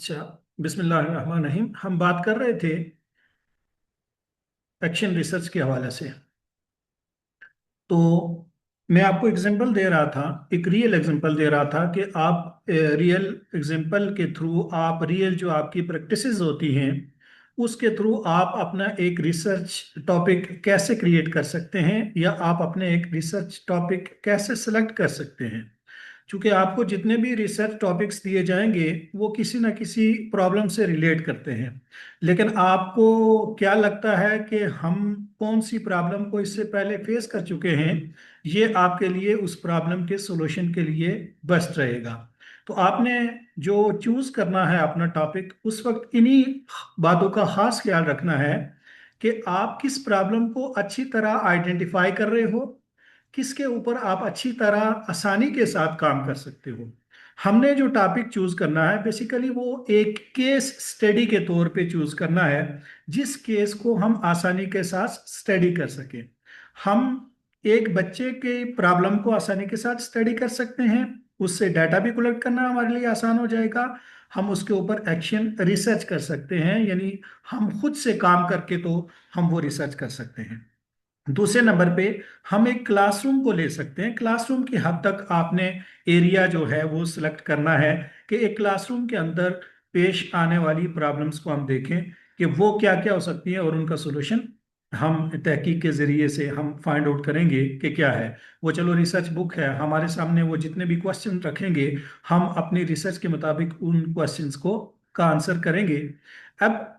अच्छा। बिस्मिल्लाहिर्रहमानिर्रहीम। हम बात कर रहे थे एक्शन रिसर्च के हवाले से। तो मैं आपको एग्जांपल दे रहा था, एक रियल एग्जांपल दे रहा था कि आप रियल एग्जांपल के थ्रू आप रियल जो आपकी प्रैक्टिसेस होती हैं उसके थ्रू आप अपना एक रिसर्च टॉपिक कैसे क्रिएट कर सकते हैं या आप अपने एक रिसर्च टॉपिक कैसे सेलेक्ट कर सकते हैं। क्योंकि आपको जितने भी रिसर्च टॉपिक्स दिए जाएंगे वो किसी ना किसी प्रॉब्लम से रिलेट करते हैं। लेकिन आपको क्या लगता है कि हम कौन सी प्रॉब्लम को इससे पहले फेस कर चुके हैं, ये आपके लिए उस प्रॉब्लम के सॉल्यूशन के लिए बेस्ट रहेगा। तो आपने जो चूज करना है अपना टॉपिक, उस वक्त इन्हीं बातों का खास ख्याल रखना है कि आप किस प्रॉब्लम को अच्छी तरह आइडेंटिफाई कर रहे हो, किसके ऊपर आप अच्छी तरह आसानी के साथ काम कर सकते हो। हमने जो टॉपिक चूज करना है बेसिकली वो एक केस स्टडी के तौर पे चूज करना है, जिस केस को हम आसानी के साथ स्टडी कर सकें। हम एक बच्चे के प्रॉब्लम को आसानी के साथ स्टडी कर सकते हैं, उससे डाटा भी कलेक्ट करना हमारे लिए आसान हो जाएगा। हम उसके ऊपर एक्शन रिसर्च कर सकते हैं, यानी हम खुद से काम करके तो हम वो रिसर्च कर सकते हैं। दूसरे नंबर पे हम एक क्लासरूम को ले सकते हैं। क्लासरूम की हद तक आपने एरिया जो है वो सिलेक्ट करना है कि एक क्लासरूम के अंदर पेश आने वाली प्रॉब्लम्स को हम देखें कि वो क्या क्या हो सकती हैं और उनका सॉल्यूशन हम तहकीक के जरिए से हम फाइंड आउट करेंगे कि क्या है वो। चलो, रिसर्च बुक है हमारे सामने, वो जितने भी क्वेश्चन रखेंगे हम अपनी रिसर्च के मुताबिक उन क्वेश्चंस को का आंसर करेंगे। अब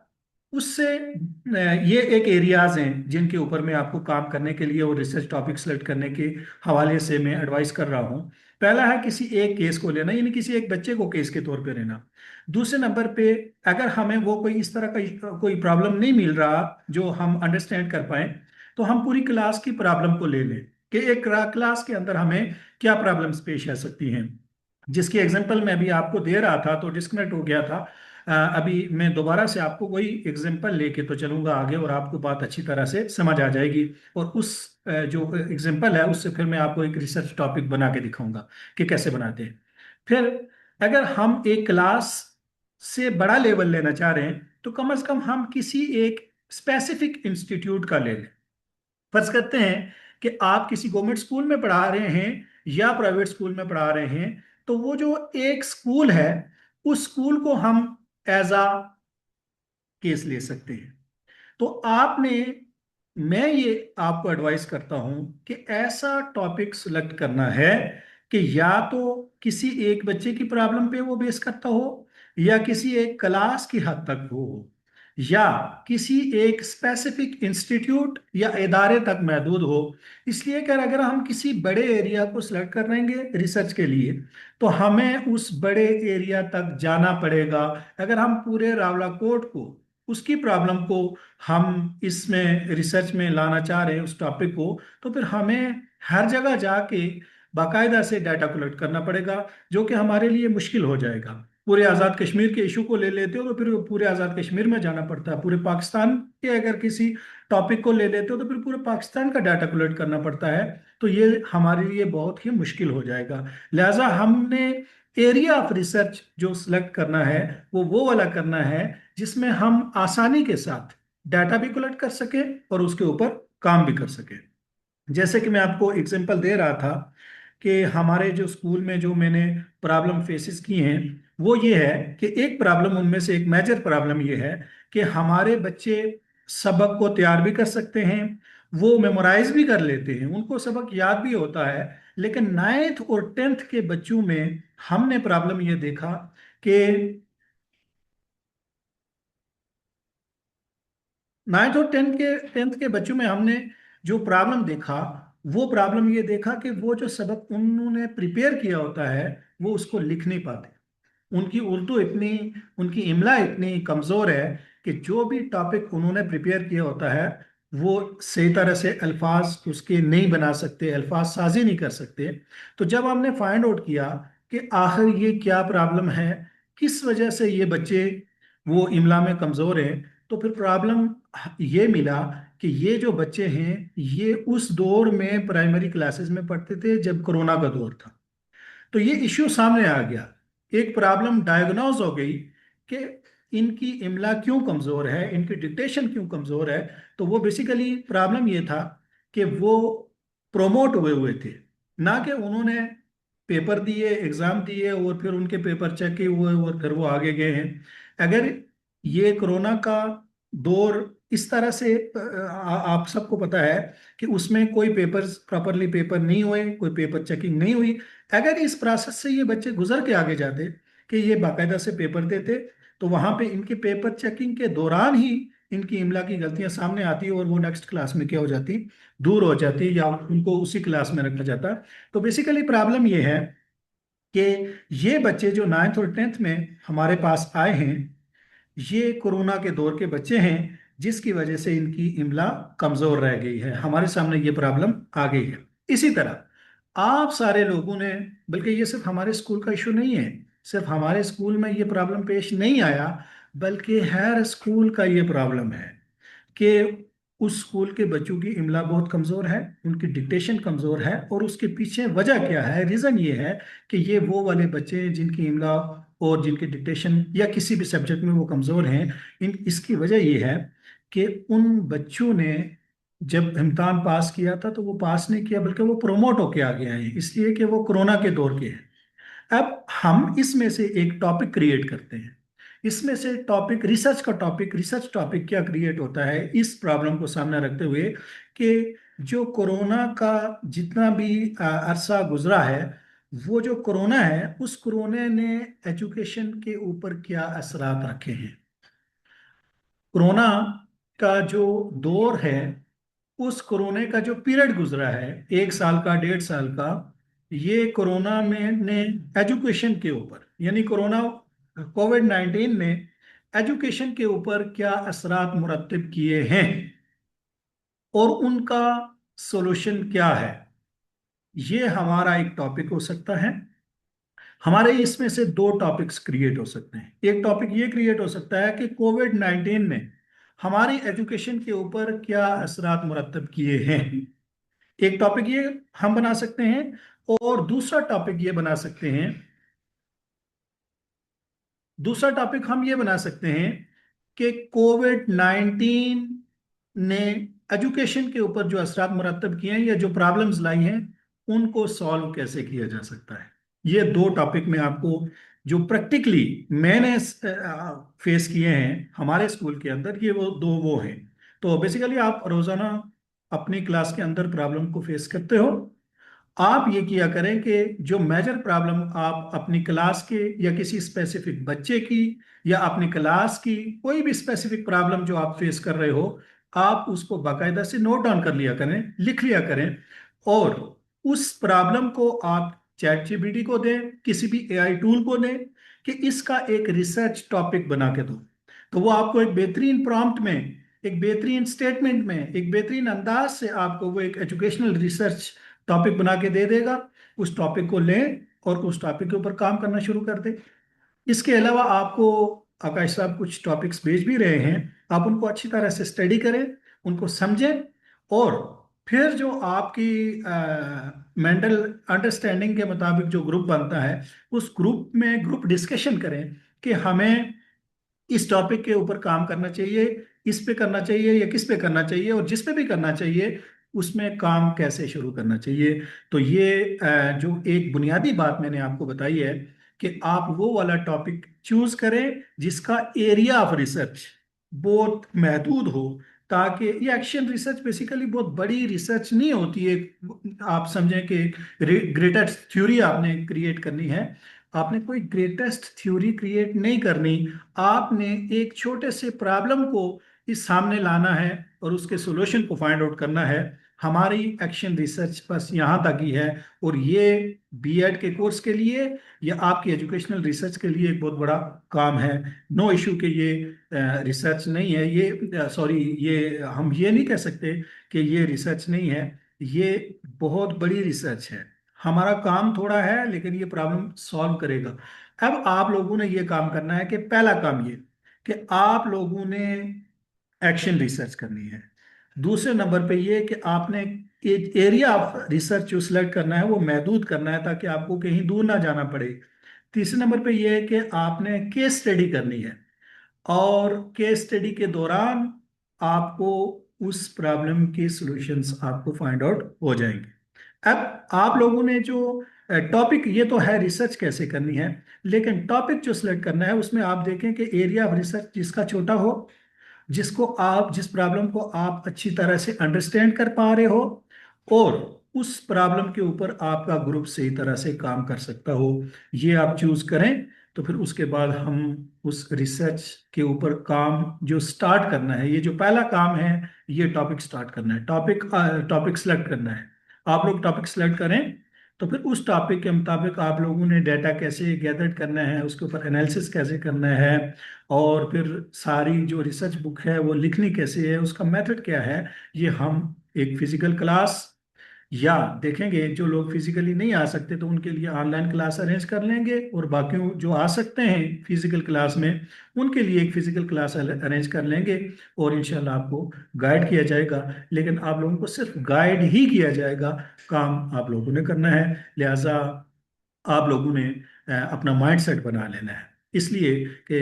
उससे ये एक एरियाज हैं जिनके ऊपर मैं आपको काम करने के लिए और रिसर्च टॉपिक सेलेक्ट करने के हवाले से मैं एडवाइस कर रहा हूँ। पहला है किसी एक केस को लेना, यानी किसी एक बच्चे को केस के तौर पे लेना। दूसरे नंबर पे अगर हमें वो कोई इस तरह का कोई प्रॉब्लम नहीं मिल रहा जो हम अंडरस्टैंड कर पाए, तो हम पूरी क्लास की प्रॉब्लम को ले लें कि एक क्लास के अंदर हमें क्या प्रॉब्लम्स पेश आ सकती हैं। जिसकी एग्जांपल मैं अभी आपको दे रहा था तो डिस्कनेक्ट हो गया था। अभी मैं दोबारा से आपको वही एग्जांपल लेके तो चलूंगा आगे और आपको बात अच्छी तरह से समझ आ जाएगी। और उस जो एग्जांपल है उससे फिर मैं आपको एक रिसर्च टॉपिक बना के दिखाऊंगा कि कैसे बनाते हैं। फिर अगर हम एक क्लास से बड़ा लेवल लेना चाह रहे हैं तो कम से कम हम किसी एक स्पेसिफिक इंस्टीट्यूट का ले लें। फर्ज करते हैं कि आप किसी गवर्नमेंट स्कूल में पढ़ा रहे हैं या प्राइवेट स्कूल में पढ़ा रहे हैं, तो वो जो एक स्कूल है उस स्कूल को हम एज अ केस ले सकते हैं। तो आपने मैं ये आपको एडवाइस करता हूं कि ऐसा टॉपिक सिलेक्ट करना है कि या तो किसी एक बच्चे की प्रॉब्लम पे वो बेस करता हो, या किसी एक क्लास की हद तक हो, या किसी एक स्पेसिफिक इंस्टीट्यूट या इदारे तक महदूद हो। इसलिए कि अगर हम किसी बड़े एरिया को सिलेक्ट कर लेंगे रिसर्च के लिए तो हमें उस बड़े एरिया तक जाना पड़ेगा। अगर हम पूरे रावलाकोट को, उसकी प्रॉब्लम को हम इसमें रिसर्च में लाना चाह रहे हैं उस टॉपिक को, तो फिर हमें हर जगह जाके बाकायदा से डाटा कलेक्ट करना पड़ेगा, जो कि हमारे लिए मुश्किल हो जाएगा। पूरे आज़ाद कश्मीर के इशू को ले लेते हो तो फिर पूरे आज़ाद कश्मीर में जाना पड़ता है। पूरे पाकिस्तान के अगर किसी टॉपिक को ले लेते हो तो फिर पूरे पाकिस्तान का डाटा कलेक्ट करना पड़ता है। तो ये हमारे लिए बहुत ही मुश्किल हो जाएगा। लिहाजा हमने एरिया ऑफ रिसर्च जो सिलेक्ट करना है वो वाला करना है जिसमें हम आसानी के साथ डाटा भी कलेक्ट कर सके और उसके ऊपर काम भी कर सके। जैसे कि मैं आपको एग्जांपल दे रहा था कि हमारे जो स्कूल में जो मैंने प्रॉब्लम फेसेस की हैं वो ये है कि एक प्रॉब्लम उनमें से एक मेजर प्रॉब्लम ये है कि हमारे बच्चे सबक को तैयार भी कर सकते हैं, वो मेमोराइज भी कर लेते हैं, उनको सबक याद भी होता है। लेकिन नाइन्थ और टेंथ के बच्चों में हमने प्रॉब्लम ये देखा कि नाइन्थ और टेंथ के बच्चों में हमने जो प्रॉब्लम देखा वो प्रॉब्लम ये देखा कि वो जो सबक उन्होंने प्रिपेयर किया होता है वो उसको लिख नहीं पाते। उनकी उर्दू इतनी, उनकी इमला इतनी कमज़ोर है कि जो भी टॉपिक उन्होंने प्रिपेयर किया होता है वो सही तरह से अल्फाज उसके नहीं बना सकते, अल्फाज साजी नहीं कर सकते। तो जब हमने फाइंड आउट किया कि आखिर ये क्या प्रॉब्लम है, किस वजह से ये बच्चे वो इमला में कमज़ोर हैं, तो फिर प्रॉब्लम ये मिला कि ये जो बच्चे हैं ये उस दौर में प्राइमरी क्लासेस में पढ़ते थे जब कोरोना का दौर था। तो ये इश्यू सामने आ गया, एक प्रॉब्लम डायग्नोज हो गई कि इनकी इमला क्यों कमजोर है, इनकी डिक्टेशन क्यों कमजोर है। तो वो बेसिकली प्रॉब्लम ये था कि वो प्रोमोट हुए हुए थे, ना कि उन्होंने पेपर दिए, एग्जाम दिए और फिर उनके पेपर चेक किए हुए और फिर वो आगे गए हैं। अगर ये कोरोना का दौर इस तरह से आप सबको पता है कि उसमें कोई पेपर प्रॉपरली पेपर नहीं हुए, कोई पेपर चेकिंग नहीं हुई। अगर इस प्रोसेस से ये बच्चे गुजर के आगे जाते कि ये बाकायदा से पेपर देते, तो वहां पे इनके पेपर चेकिंग के दौरान ही इनकी इमला की गलतियां सामने आती और वो नेक्स्ट क्लास में क्या हो जाती, दूर हो जाती, या उनको उसी क्लास में रखा जाता। तो बेसिकली प्रॉब्लम ये है कि ये बच्चे जो 9th और 10th में हमारे पास आए हैं, ये कोरोना के दौर के बच्चे हैं, जिसकी वजह से इनकी इमला कमजोर रह गई है, हमारे सामने ये प्रॉब्लम आ गई है। इसी तरह आप सारे लोगों ने, बल्कि ये सिर्फ हमारे स्कूल का इशू नहीं है, सिर्फ हमारे स्कूल में ये प्रॉब्लम पेश नहीं आया, बल्कि हर स्कूल का ये प्रॉब्लम है कि उस स्कूल के बच्चों की इमला बहुत कमजोर है, उनकी डिक्टेशन कमजोर है। और उसके पीछे वजह क्या है, रीजन ये है कि ये वो वाले बच्चे हैं जिनकी इमला और जिनकी डिक्टेशन या किसी भी सब्जेक्ट में वो कमजोर हैं। इसकी वजह ये है कि उन बच्चों ने जब इम्तहान पास किया था तो वो पास नहीं किया, बल्कि वो प्रोमोट होके आ गए हैं, इसलिए कि वो कोरोना के दौर के हैं। अब हम इसमें से एक टॉपिक क्रिएट करते हैं। इसमें से टॉपिक, रिसर्च टॉपिक क्या क्रिएट होता है इस प्रॉब्लम को सामने रखते हुए कि जो कोरोना का जितना भी अरसा गुजरा है, वो जो कोरोना है उस कोरोना ने एजुकेशन के ऊपर क्या असरात रखे हैं। कोरोना का जो दौर है, उस कोरोना का जो पीरियड गुजरा है, 1 साल का, 1.5 साल का, ये कोरोना में ने एजुकेशन के ऊपर, यानी कोरोना कोविड-19 ने एजुकेशन के ऊपर क्या असरात मुरतब किए हैं और उनका सोल्यूशन क्या है, ये हमारा एक टॉपिक हो सकता है। हमारे इसमें से दो टॉपिक्स क्रिएट हो सकते हैं। एक टॉपिक ये क्रिएट हो सकता है कि कोविड-19 ने हमारी एजुकेशन के ऊपर क्या असरात मुरतब किए हैं, एक टॉपिक ये हम बना सकते हैं। और दूसरा टॉपिक हम ये बना सकते हैं कि कोविड-19 ने एजुकेशन के ऊपर जो असरात मुरतब किए हैं या जो प्रॉब्लम्स लाई हैं, उनको सॉल्व कैसे किया जा सकता है। ये दो टॉपिक में आपको, जो प्रैक्टिकली मैंने फेस किए हैं हमारे स्कूल के अंदर, ये वो हैं। तो बेसिकली आप रोजाना अपनी क्लास के अंदर प्रॉब्लम को फेस करते हो। आप ये किया करें कि जो मेजर प्रॉब्लम आप अपनी क्लास के या किसी स्पेसिफिक बच्चे की या अपनी क्लास की कोई भी स्पेसिफिक प्रॉब्लम जो आप फेस कर रहे हो, आप उसको बाकायदा से नोट डाउन कर लिया करें, लिख लिया करें। और उस प्रॉब्लम को आप चैट जीपीटी को दें, किसी भी एआई टूल को दें कि इसका एक रिसर्च टॉपिक बना के दो। तो वो आपको एक बेहतरीन प्रॉम्प्ट में, एक बेहतरीन स्टेटमेंट में, एक बेहतरीन अंदाज से आपको वो एक एजुकेशनल रिसर्च टॉपिक बना के दे देगा। उस टॉपिक को लें और उस टॉपिक के ऊपर काम करना शुरू कर दें। इसके अलावा आपको आकाश साहब कुछ टॉपिक्स भेज भी रहे हैं, आप उनको अच्छी तरह से स्टडी करें, उनको समझें। और फिर जो आपकी मेंटल अंडरस्टैंडिंग के मुताबिक जो ग्रुप बनता है, उस ग्रुप में ग्रुप डिस्कशन करें कि हमें इस टॉपिक के ऊपर काम करना चाहिए, इस पे करना चाहिए या किस पे करना चाहिए, और जिस पे भी करना चाहिए उसमें काम कैसे शुरू करना चाहिए। तो ये जो एक बुनियादी बात मैंने आपको बताई है कि आप वो वाला टॉपिक चूज करें जिसका एरिया ऑफ रिसर्च बहुत महदूद हो, ताकि ये एक्शन रिसर्च बेसिकली बहुत बड़ी रिसर्च नहीं होती है। आप समझें कि ग्रेटेस्ट थ्योरी आपने क्रिएट करनी है, आपने कोई ग्रेटेस्ट थ्योरी क्रिएट नहीं करनी, आपने एक छोटे से प्रॉब्लम को इस सामने लाना है और उसके सॉल्यूशन को फाइंड आउट करना है। हमारी एक्शन रिसर्च बस यहाँ तक ही है। और ये बीएड के कोर्स के लिए या आपकी एजुकेशनल रिसर्च के लिए एक बहुत बड़ा काम है। नो इशू कि ये रिसर्च नहीं है, ये सॉरी, ये हम ये नहीं कह सकते कि ये रिसर्च नहीं है, ये बहुत बड़ी रिसर्च है। हमारा काम थोड़ा है लेकिन ये प्रॉब्लम सॉल्व करेगा। अब आप लोगों ने ये काम करना है कि पहला काम ये कि आप लोगों ने एक्शन रिसर्च करनी है। दूसरे नंबर पे ये कि आपने एरिया ऑफ रिसर्च जो सिलेक्ट करना है वो महदूद करना है, ताकि आपको कहीं दूर ना जाना पड़े। तीसरे नंबर पे ये है कि आपने केस स्टडी करनी है, और केस स्टडी के दौरान आपको उस प्रॉब्लम के सॉल्यूशंस आपको फाइंड आउट हो जाएंगे। अब आप लोगों ने जो टॉपिक, ये तो है रिसर्च कैसे करनी है, लेकिन टॉपिक जो सिलेक्ट करना है उसमें आप देखें कि एरिया ऑफ रिसर्च जिसका छोटा हो, जिसको आप, जिस प्रॉब्लम को आप अच्छी तरह से अंडरस्टैंड कर पा रहे हो, और उस प्रॉब्लम के ऊपर आपका ग्रुप सही तरह से काम कर सकता हो, ये आप चूज करें। तो फिर उसके बाद हम उस रिसर्च के ऊपर काम जो स्टार्ट करना है, ये जो पहला काम है, ये टॉपिक स्टार्ट करना है, टॉपिक सेलेक्ट करना है। आप लोग टॉपिक सेलेक्ट करें, तो फिर उस टॉपिक के मुताबिक आप लोगों ने डाटा कैसे गैदर करना है, उसके ऊपर एनालिसिस कैसे करना है, और फिर सारी जो रिसर्च बुक है वो लिखनी कैसे है, उसका मेथड क्या है, ये हम एक फिजिकल क्लास, या देखेंगे जो लोग फिजिकली नहीं आ सकते तो उनके लिए ऑनलाइन क्लास अरेंज कर लेंगे, और बाकी जो आ सकते हैं फिजिकल क्लास में उनके लिए एक फिजिकल क्लास अरेंज कर लेंगे, और इंशाल्लाह आपको गाइड किया जाएगा। लेकिन आप लोगों को सिर्फ गाइड ही किया जाएगा, काम आप लोगों ने करना है। लिहाजा आप लोगों ने अपना माइंड सेट बना लेना है, इसलिए कि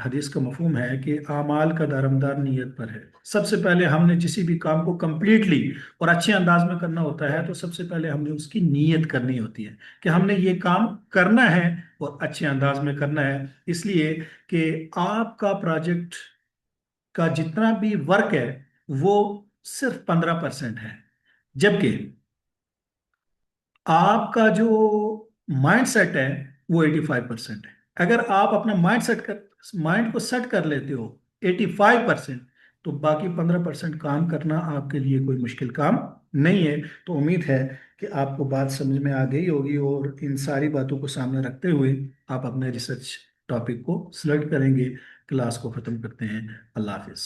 हदीस का मफहूम है कि आमाल का दारमदार नीयत पर है। सबसे पहले हमने किसी भी काम को कंप्लीटली और अच्छे अंदाज में करना होता है, तो सबसे पहले हमने उसकी नीयत करनी होती है कि हमने ये काम करना है और अच्छे अंदाज में करना है। इसलिए कि आपका प्रोजेक्ट का जितना भी वर्क है वो सिर्फ 15% है, जबकि आपका जो माइंड सेट है वो 85% है। अगर आप अपना माइंड को सेट कर लेते हो 85%, तो बाकी 15% काम करना आपके लिए कोई मुश्किल काम नहीं है। तो उम्मीद है कि आपको बात समझ में आ गई होगी, और इन सारी बातों को सामने रखते हुए आप अपने रिसर्च टॉपिक को सिलेक्ट करेंगे। क्लास को ख़त्म करते हैं। अल्लाह हाफिज़।